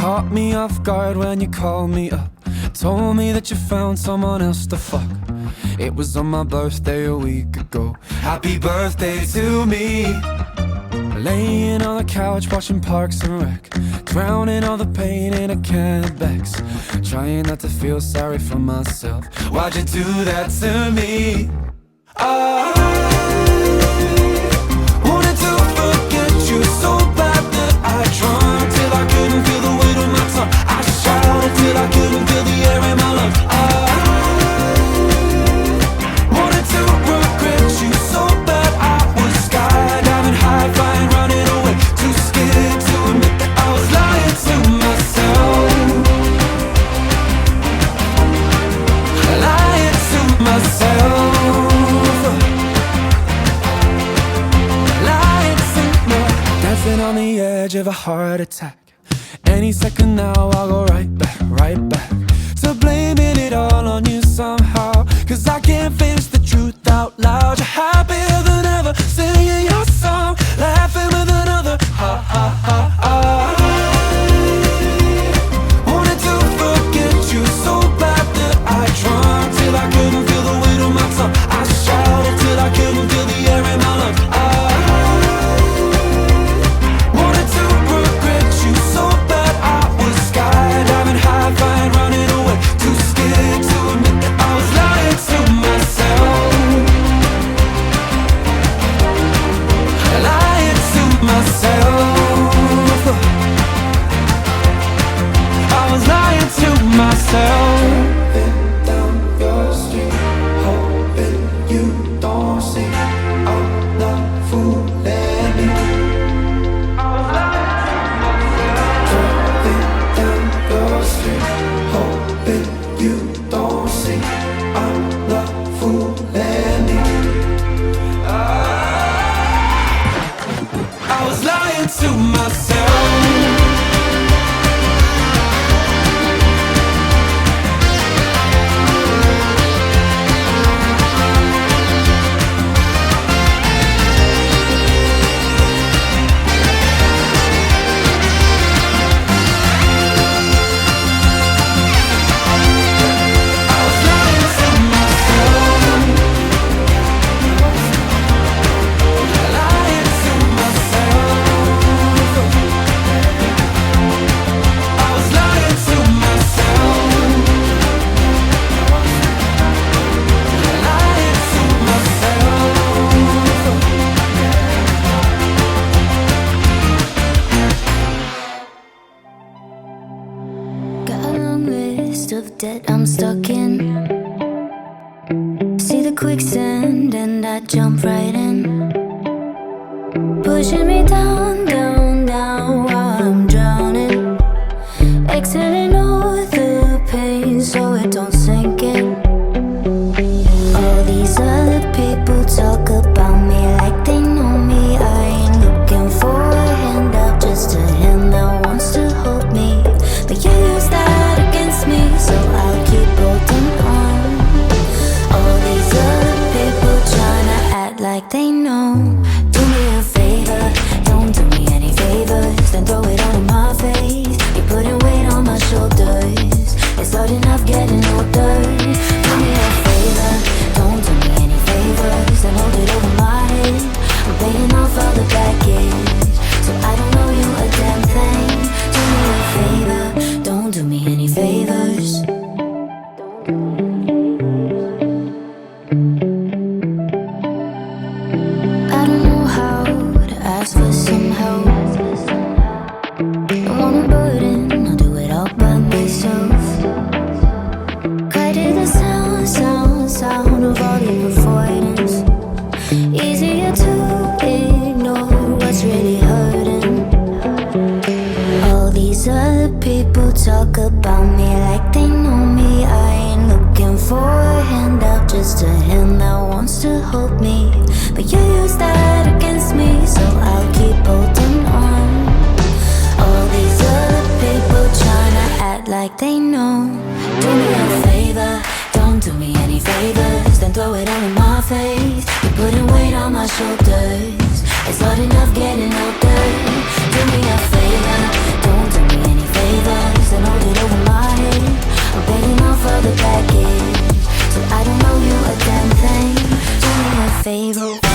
caught me off guard when you called me up. Told me that you found someone else to fuck. It was on my birthday a week ago. Happy birthday to me. Laying on the couch watching Parks and Rec, drowning all the pain in a can of Bex. Trying not to feel sorry for myself. Why'd you do that to me? I wanted to forget you so bad that I tried till I couldn't feel the weight of my tongue. I shouted till I couldn't feel the air in my lungs. I wanted to regret you so bad. I was skydiving, high-flying, running away, too scared to admit that I was lying to myself. Lying to myself. Dancing on the edge of a heart attack. Any second now I'll go right back to blaming it all on you somehow. Cause I can't face the truth out loud. You're happier than ever, singing your song, laughing with another. Ha ha ha ha. Wanted to forget you so bad that I tried till I couldn't feel the weight of my tongue. I shouted till I couldn't feel the air in my lungs. Of debt I'm stuck in. See the quicksand and I jump right in, pushing me down, down, down while I'm drowning. Exhaling all the pain so it don't sink in. All these other people talk about me like they know me. I ain't looking for a handout, just a hand that wants to hold me. But you use that against me, so I'll keep holding on. All these other people tryna act like they know. Do me a favor, don't do me any favors, then throw it all in my face. You're putting weight on my shoulders, it's hard enough getting older. Do me a favor, don't do me any favors, then hold it over my head. I'm paying off all the baggage, so I don't owe you a damn thing. Do me a favor, don't do me any favors. I don't know how to ask for some help. Don't want a burden, I'll do it all by myself. Cry to the sound, sound, sound of all your avoidance. Easier to ignore what's really hurting. All these other people talk about me like they know me. I ain't looking for a handout, just a hand that wants to hold me. But you use that against me, so I'll keep holding on. All these other people tryna act like they know. Do me a favor, don't do me any favors, then throw it all in my face. You're putting weight on my shoulders, it's hard enough getting older. Do me a favor, don't do me any favors. for the baggage. So I don't owe you a damn thing. Do me a favor.